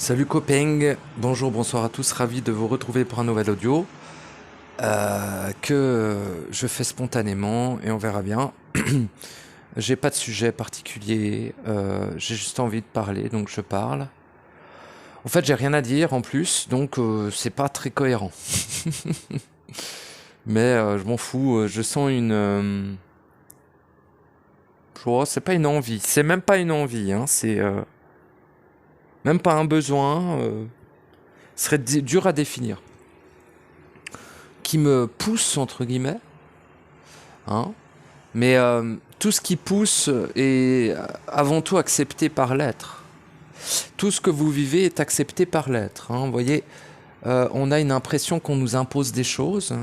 Salut copains, bonjour, bonsoir à tous, ravi de vous retrouver pour un nouvel audio que je fais spontanément et on verra bien. J'ai pas de sujet particulier, j'ai juste envie de parler donc je parle. En fait j'ai rien à dire en plus donc c'est pas très cohérent. Mais je m'en fous, je sens c'est pas une envie, c'est même pas une envie, hein, c'est même pas un besoin, ce serait dur à définir. Qui me pousse entre guillemets, hein. Mais tout ce qui pousse est avant tout accepté par l'être. Tout ce que vous vivez est accepté par l'être, hein. Vous voyez, on a une impression qu'on nous impose des choses,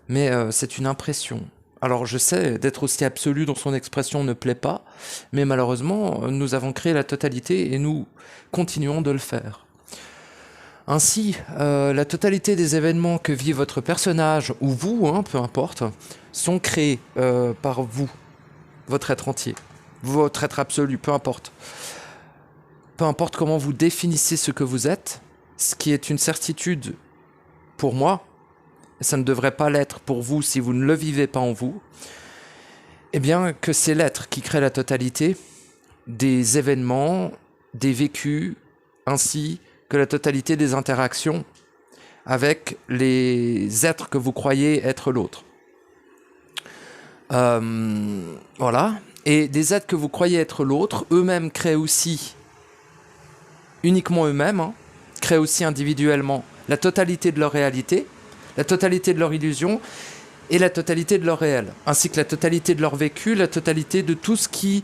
mais c'est une impression. Alors je sais, d'être aussi absolu dans son expression ne plaît pas, mais malheureusement, nous avons créé la totalité et nous continuons de le faire. Ainsi, la totalité des événements que vit votre personnage, ou vous, hein, peu importe, sont créés par vous, votre être entier, votre être absolu, peu importe. Peu importe comment vous définissez ce que vous êtes, ce qui est une certitude pour moi, et ça ne devrait pas l'être pour vous si vous ne le vivez pas en vous, eh bien que c'est l'être qui crée la totalité des événements, des vécus, ainsi que la totalité des interactions avec les êtres que vous croyez être l'autre. Voilà. Et des êtres que vous croyez être l'autre, eux-mêmes créent aussi, uniquement eux-mêmes, hein, créent aussi individuellement la totalité de leur réalité, la totalité de leur illusion et la totalité de leur réel, ainsi que la totalité de leur vécu, la totalité de tout ce qui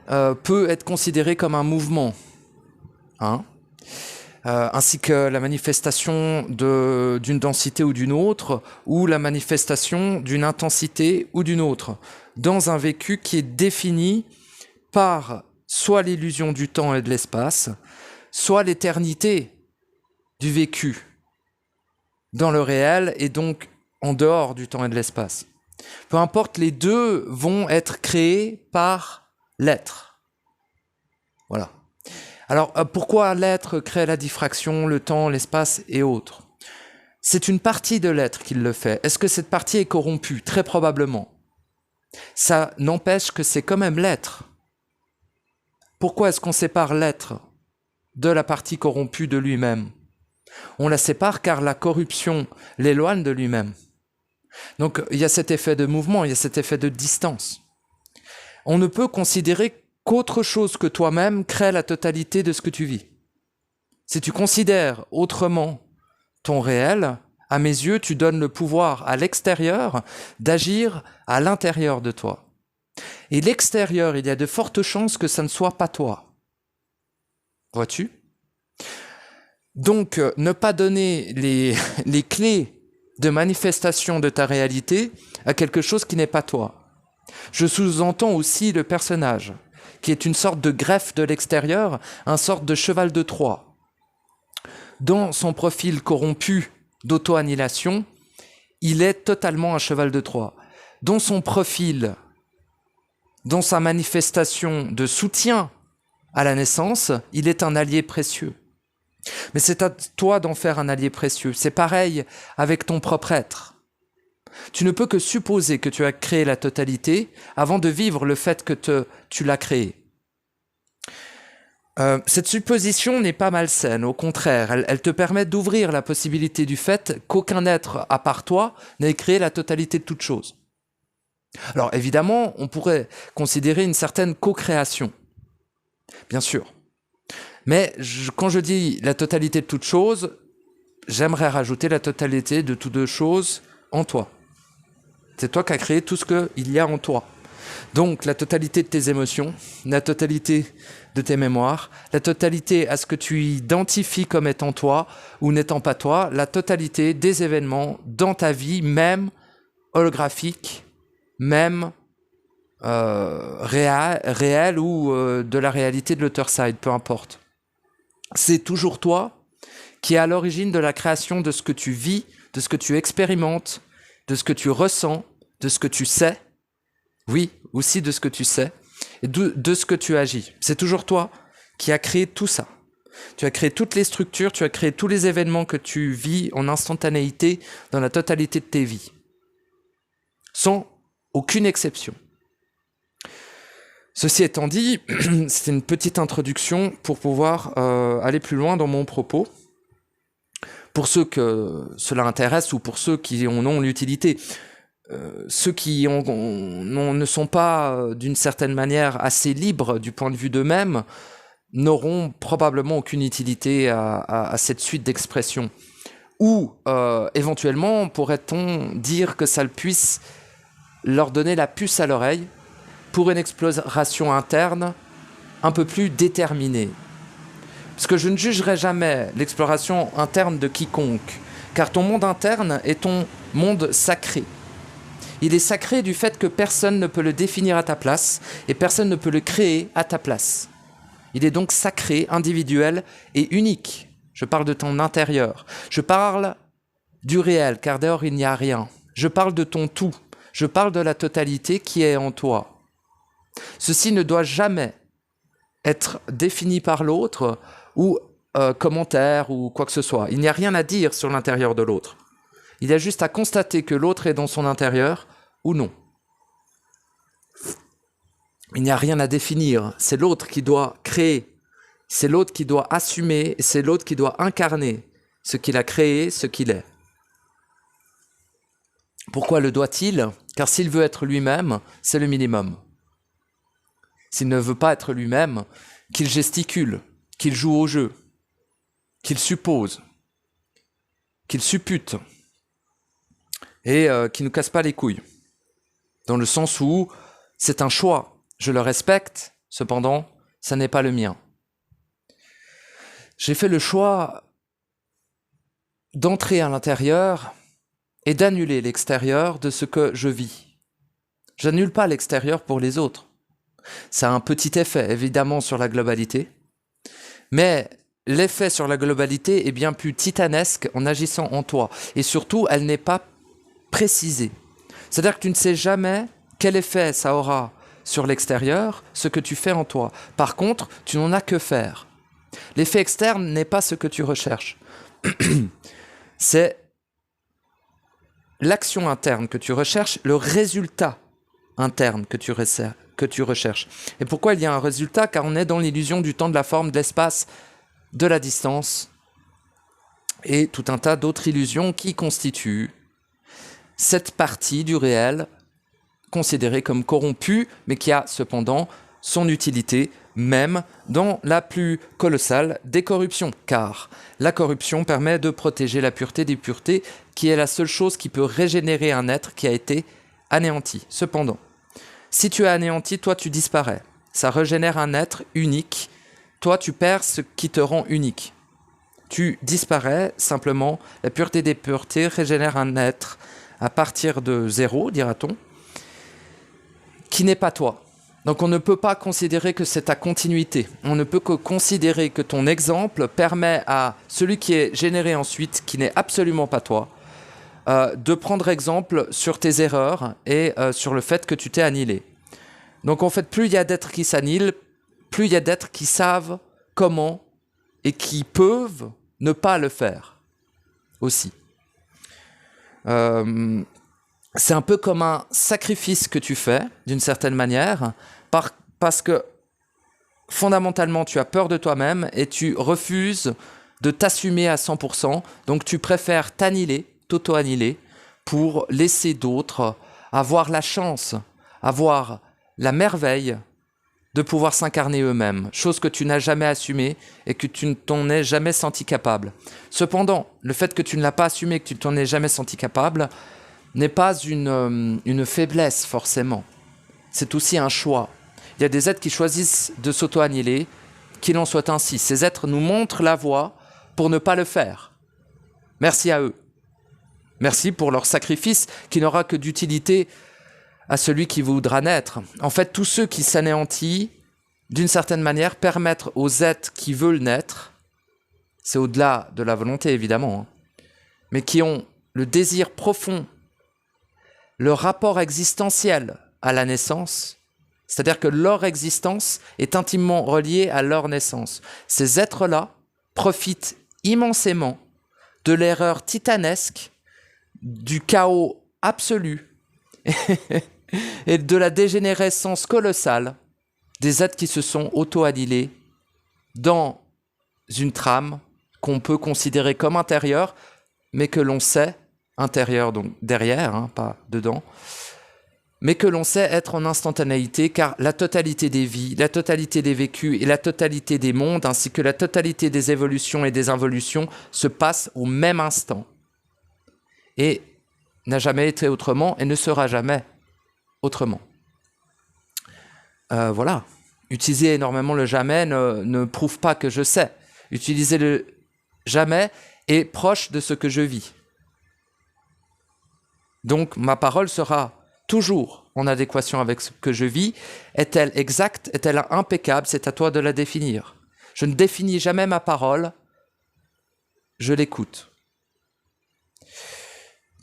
peut être considéré comme un mouvement, hein. Ainsi que la manifestation d'une densité ou d'une autre, ou la manifestation d'une intensité ou d'une autre, dans un vécu qui est défini par soit l'illusion du temps et de l'espace, soit l'éternité du vécu dans le réel et donc en dehors du temps et de l'espace. Peu importe, les deux vont être créés par l'être. Voilà. Alors, pourquoi l'être crée la diffraction, le temps, l'espace et autres? C'est une partie de l'être qui le fait. Est-ce que cette partie est corrompue? Très probablement. Ça n'empêche que c'est quand même l'être. Pourquoi est-ce qu'on sépare l'être de la partie corrompue de lui-même? On la sépare car la corruption l'éloigne de lui-même. Donc, il y a cet effet de mouvement, il y a cet effet de distance. On ne peut considérer qu'autre chose que toi-même crée la totalité de ce que tu vis. Si tu considères autrement ton réel, à mes yeux, tu donnes le pouvoir à l'extérieur d'agir à l'intérieur de toi. Et l'extérieur, il y a de fortes chances que ça ne soit pas toi. Vois-tu? Donc, ne pas donner les clés de manifestation de ta réalité à quelque chose qui n'est pas toi. Je sous-entends aussi le personnage, qui est une sorte de greffe de l'extérieur, une sorte de cheval de Troie. Dans son profil corrompu d'auto-annihilation, il est totalement un cheval de Troie. Dans son profil, dans sa manifestation de soutien à la naissance, il est un allié précieux. Mais c'est à toi d'en faire un allié précieux. C'est pareil avec ton propre être. Tu ne peux que supposer que tu as créé la totalité avant de vivre le fait que tu l'as créé. Cette supposition n'est pas malsaine, au contraire, elle te permet d'ouvrir la possibilité du fait qu'aucun être à part toi n'ait créé la totalité de toutes choses. Alors évidemment, on pourrait considérer une certaine co-création, bien sûr. Mais quand je dis la totalité de toutes choses, j'aimerais rajouter la totalité de toutes choses en toi. C'est toi qui as créé tout ce qu'il y a en toi. Donc la totalité de tes émotions, la totalité de tes mémoires, la totalité à ce que tu identifies comme étant toi ou n'étant pas toi, la totalité des événements dans ta vie, même holographique, même réel ou de la réalité de l'Otherside, peu importe. C'est toujours toi qui est à l'origine de la création de ce que tu vis, de ce que tu expérimentes, de ce que tu ressens, de ce que tu sais, oui, aussi de ce que tu sais, et de ce que tu agis. C'est toujours toi qui as créé tout ça. Tu as créé toutes les structures, tu as créé tous les événements que tu vis en instantanéité dans la totalité de tes vies. Sans aucune exception. Ceci étant dit, c'est une petite introduction pour pouvoir aller plus loin dans mon propos. Pour ceux que cela intéresse ou pour ceux qui en ont l'utilité. Ceux qui ne sont pas d'une certaine manière assez libres du point de vue d'eux-mêmes n'auront probablement aucune utilité à cette suite d'expressions. Ou éventuellement pourrait-on dire que ça puisse leur donner la puce à l'oreille pour une exploration interne un peu plus déterminée. Parce que je ne jugerai jamais l'exploration interne de quiconque, car ton monde interne est ton monde sacré. Il est sacré du fait que personne ne peut le définir à ta place et personne ne peut le créer à ta place. Il est donc sacré, individuel et unique. Je parle de ton intérieur. Je parle du réel, car dehors il n'y a rien. Je parle de ton tout. Je parle de la totalité qui est en toi. Ceci ne doit jamais être défini par l'autre ou commentaire ou quoi que ce soit. Il n'y a rien à dire sur l'intérieur de l'autre. Il y a juste à constater que l'autre est dans son intérieur ou non. Il n'y a rien à définir. C'est l'autre qui doit créer. C'est l'autre qui doit assumer. C'est l'autre qui doit incarner ce qu'il a créé, ce qu'il est. Pourquoi le doit-il ? Car s'il veut être lui-même, c'est le minimum. S'il ne veut pas être lui-même, qu'il gesticule, qu'il joue au jeu, qu'il suppose, qu'il suppute, et qu'il ne casse pas les couilles. Dans le sens où c'est un choix, je le respecte, cependant, ça n'est pas le mien. J'ai fait le choix d'entrer à l'intérieur et d'annuler l'extérieur de ce que je vis. J'annule pas l'extérieur pour les autres. Ça a un petit effet, évidemment, sur la globalité, mais l'effet sur la globalité est bien plus titanesque en agissant en toi. Et surtout, elle n'est pas précisée. C'est-à-dire que tu ne sais jamais quel effet ça aura sur l'extérieur, ce que tu fais en toi. Par contre, tu n'en as que faire. L'effet externe n'est pas ce que tu recherches. C'est l'action interne que tu recherches, le résultat interne que tu recherches. Et pourquoi il y a un résultat ? Car on est dans l'illusion du temps, de la forme, de l'espace, de la distance et tout un tas d'autres illusions qui constituent cette partie du réel considérée comme corrompue, mais qui a cependant son utilité, même dans la plus colossale des corruptions. Car la corruption permet de protéger la pureté des puretés, qui est la seule chose qui peut régénérer un être qui a été anéanti. Cependant, si tu es anéanti, toi tu disparais. Ça régénère un être unique. Toi tu perds ce qui te rend unique. Tu disparais simplement. La pureté des puretés régénère un être à partir de zéro, dira-t-on, qui n'est pas toi. Donc on ne peut pas considérer que c'est ta continuité. On ne peut que considérer que ton exemple permet à celui qui est généré ensuite, qui n'est absolument pas toi, de prendre exemple sur tes erreurs et sur le fait que tu t'es annihilé. Donc en fait, plus il y a d'êtres qui s'annihilent, plus il y a d'êtres qui savent comment et qui peuvent ne pas le faire aussi. C'est un peu comme un sacrifice que tu fais, d'une certaine manière, parce que fondamentalement, tu as peur de toi-même et tu refuses de t'assumer à 100%, donc tu préfères t'annihiler, t'auto-annihiler, pour laisser d'autres avoir la chance, avoir la merveille de pouvoir s'incarner eux-mêmes, chose que tu n'as jamais assumée et que tu ne t'en es jamais senti capable. Cependant, le fait que tu ne l'as pas assumé et que tu ne t'en es jamais senti capable n'est pas une faiblesse forcément. C'est aussi un choix. Il y a des êtres qui choisissent de s'auto-annihiler, qu'il en soit ainsi. Ces êtres nous montrent la voie pour ne pas le faire. Merci à eux. Merci pour leur sacrifice qui n'aura que d'utilité à celui qui voudra naître. En fait, tous ceux qui s'anéantissent, d'une certaine manière, permettent aux êtres qui veulent naître, c'est au-delà de la volonté évidemment, mais qui ont le désir profond, le rapport existentiel à la naissance, c'est-à-dire que leur existence est intimement reliée à leur naissance. Ces êtres-là profite immensément de l'erreur titanesque, du chaos absolu et de la dégénérescence colossale des êtres qui se sont auto-annihilés dans une trame qu'on peut considérer comme intérieure, mais que l'on sait, intérieure donc derrière, hein, pas dedans, mais que l'on sait être en instantanéité, car la totalité des vies, la totalité des vécus et la totalité des mondes, ainsi que la totalité des évolutions et des involutions, se passent au même instant. Et n'a jamais été autrement et ne sera jamais autrement. Voilà. Utiliser énormément le jamais ne prouve pas que je sais. Utiliser le jamais est proche de ce que je vis. Donc ma parole sera toujours en adéquation avec ce que je vis. Est-elle exacte? Est-elle impeccable? C'est à toi de la définir. Je ne définis jamais ma parole, je l'écoute.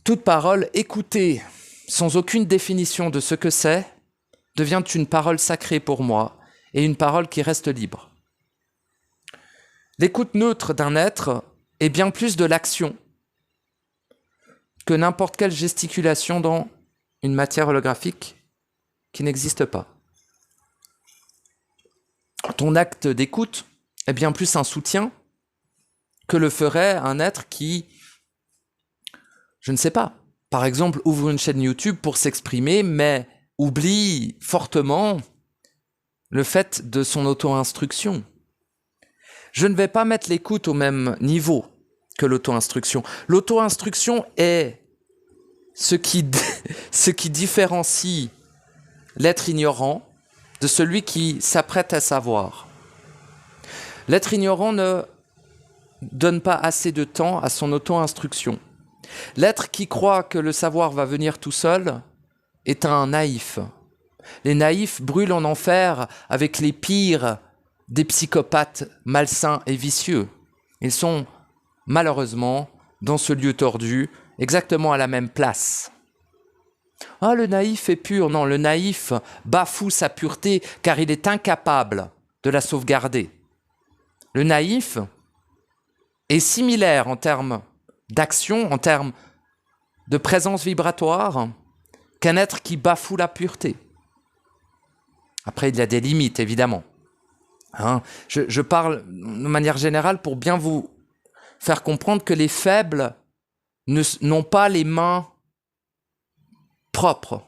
Toute parole écoutée sans aucune définition de ce que c'est devient une parole sacrée pour moi et une parole qui reste libre. L'écoute neutre d'un être est bien plus de l'action que n'importe quelle gesticulation dans une matière holographique qui n'existe pas. Ton acte d'écoute est bien plus un soutien que le ferait un être qui, je ne sais pas, par exemple, ouvre une chaîne YouTube pour s'exprimer, mais oublie fortement le fait de son auto-instruction. Je ne vais pas mettre l'écoute au même niveau que l'auto-instruction. L'auto-instruction est ce qui différencie l'être ignorant de celui qui s'apprête à savoir. L'être ignorant ne donne pas assez de temps à son auto-instruction. L'être qui croit que le savoir va venir tout seul est un naïf. Les naïfs brûlent en enfer avec les pires des psychopathes malsains et vicieux. Ils sont malheureusement dans ce lieu tordu, exactement à la même place. Ah, le naïf est pur. Non, le naïf bafoue sa pureté car il est incapable de la sauvegarder. Le naïf est similaire en termes d'action, en termes de présence vibratoire, qu'un être qui bafoue la pureté. Après, il y a des limites, évidemment. Hein, je parle de manière générale pour bien vous faire comprendre que les faibles n'ont pas les mains propres,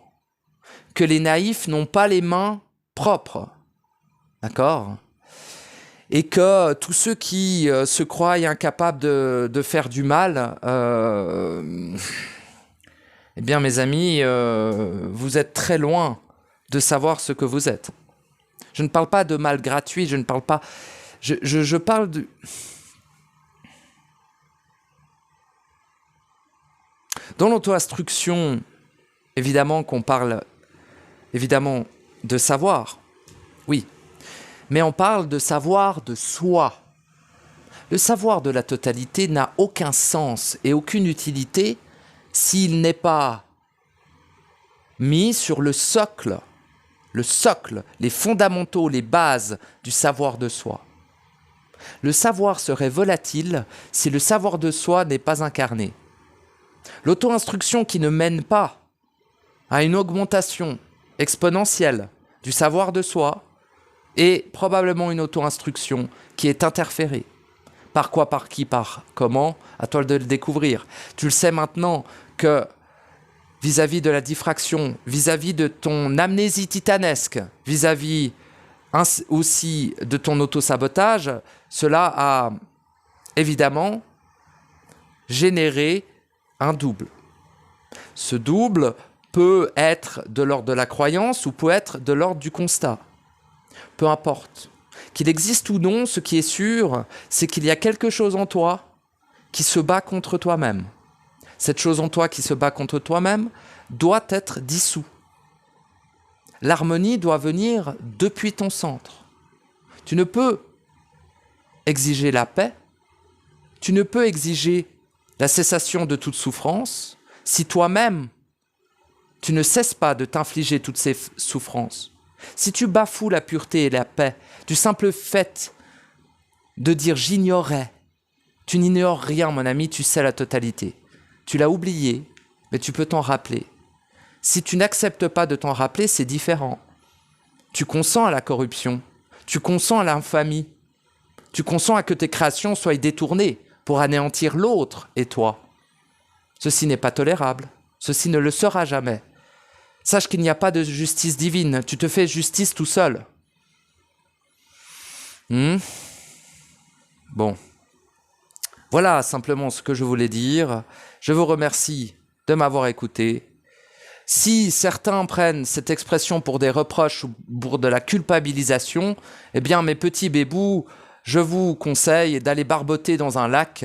que les naïfs n'ont pas les mains propres. D'accord ? Et que tous ceux qui se croient incapables de faire du mal, eh bien mes amis, vous êtes très loin de savoir ce que vous êtes. Je ne parle pas de mal gratuit, je ne parle pas... Je parle de... Dans l'auto-instruction, évidemment qu'on parle évidemment de savoir, oui, mais on parle de savoir de soi. Le savoir de la totalité n'a aucun sens et aucune utilité s'il n'est pas mis sur le socle, les fondamentaux, les bases du savoir de soi. Le savoir serait volatile si le savoir de soi n'est pas incarné. L'auto-instruction qui ne mène pas à une augmentation exponentielle du savoir de soi est probablement une auto-instruction qui est interférée. Par quoi, par qui, par comment? À toi de le découvrir. Tu le sais maintenant que vis-à-vis de la diffraction, vis-à-vis de ton amnésie titanesque, vis-à-vis aussi de ton auto-sabotage, cela a évidemment généré un double. Ce double peut être de l'ordre de la croyance ou peut être de l'ordre du constat. Peu importe. Qu'il existe ou non, ce qui est sûr, c'est qu'il y a quelque chose en toi qui se bat contre toi-même. Cette chose en toi qui se bat contre toi-même doit être dissous. L'harmonie doit venir depuis ton centre. Tu ne peux exiger la paix, tu ne peux exiger la cessation de toute souffrance si toi-même tu ne cesses pas de t'infliger toutes ces souffrances. Si tu bafoues la pureté et la paix du simple fait de dire j'ignorais Tu n'ignores rien, mon ami, tu sais la totalité. Tu l'as oublié, mais tu peux t'en rappeler. Si tu n'acceptes pas de t'en rappeler, c'est différent. Tu consens à la corruption, tu consens à l'infamie, tu consens à que tes créations soient détournées pour anéantir l'autre et toi. Ceci n'est pas tolérable, ceci ne le sera jamais. Sache qu'il n'y a pas de justice divine, tu te fais justice tout seul. Bon. Voilà simplement ce que je voulais dire. Je vous remercie de m'avoir écouté. Si certains prennent cette expression pour des reproches ou pour de la culpabilisation, eh bien mes petits bébous, je vous conseille d'aller barboter dans un lac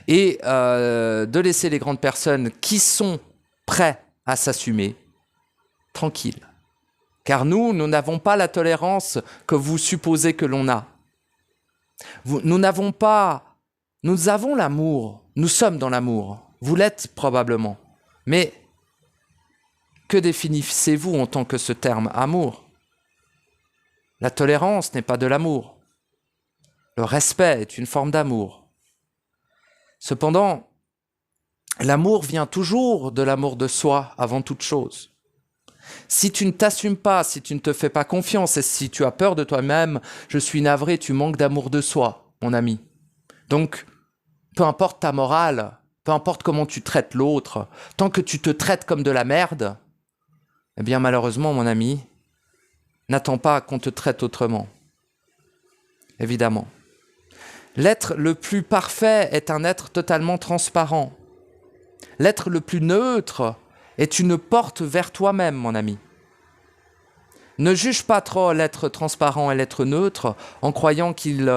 et de laisser les grandes personnes qui sont prêtes à s'assumer tranquilles. Car nous n'avons pas la tolérance que vous supposez que l'on a. Nous avons l'amour, nous sommes dans l'amour, vous l'êtes probablement, mais que définissez-vous en tant que ce terme amour? La tolérance n'est pas de l'amour, le respect est une forme d'amour. Cependant, l'amour vient toujours de l'amour de soi avant toute chose. Si tu ne t'assumes pas, si tu ne te fais pas confiance et si tu as peur de toi-même, je suis navré, tu manques d'amour de soi, mon ami. Donc, peu importe ta morale, peu importe comment tu traites l'autre, tant que tu te traites comme de la merde, eh bien malheureusement, mon ami, n'attends pas qu'on te traite autrement. Évidemment. L'être le plus parfait est un être totalement transparent. L'être le plus neutre est une porte vers toi-même, mon ami. Ne juge pas trop l'être transparent et l'être neutre en croyant qu'il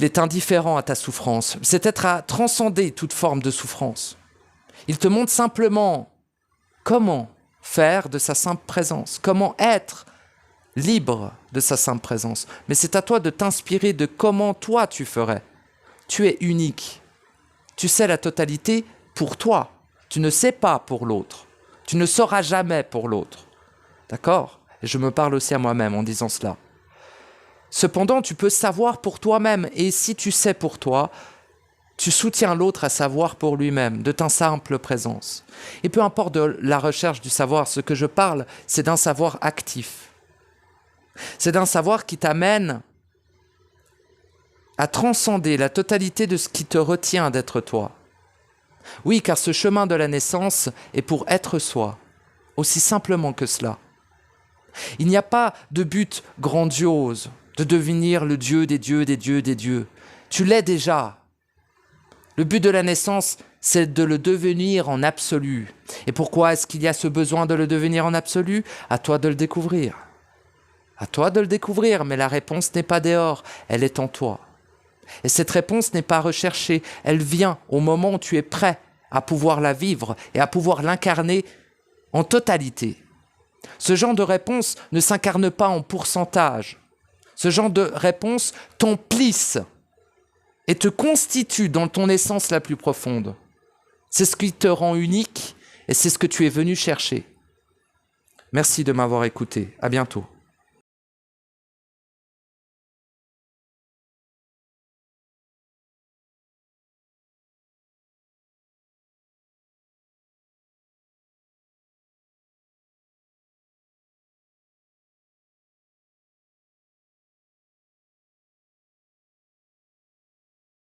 est indifférent à ta souffrance. Cet être a transcendé toute forme de souffrance. Il te montre simplement comment faire de sa simple présence, comment être libre de sa simple présence. Mais c'est à toi de t'inspirer de comment toi tu ferais. Tu es unique. Tu sais la totalité pour toi. Tu ne sais pas pour l'autre. Tu ne sauras jamais pour l'autre. D'accord? Et je me parle aussi à moi-même en disant cela. Cependant, tu peux savoir pour toi-même. Et si tu sais pour toi, tu soutiens l'autre à savoir pour lui-même, de ta simple présence. Et peu importe de la recherche du savoir, ce que je parle, c'est d'un savoir actif. C'est d'un savoir qui t'amène à transcender la totalité de ce qui te retient d'être toi. Oui, car ce chemin de la naissance est pour être soi, aussi simplement que cela. Il n'y a pas de but grandiose de devenir le Dieu des dieux, des dieux, des dieux. Tu l'es déjà. Le but de la naissance, c'est de le devenir en absolu. Et pourquoi est-ce qu'il y a ce besoin de le devenir en absolu? À toi de le découvrir. À toi de le découvrir, mais la réponse n'est pas dehors, elle est en toi. Et cette réponse n'est pas recherchée, elle vient au moment où tu es prêt à pouvoir la vivre et à pouvoir l'incarner en totalité. Ce genre de réponse ne s'incarne pas en pourcentage. Ce genre de réponse t'emplisse et te constitue dans ton essence la plus profonde. C'est ce qui te rend unique et c'est ce que tu es venu chercher. Merci de m'avoir écouté. À bientôt.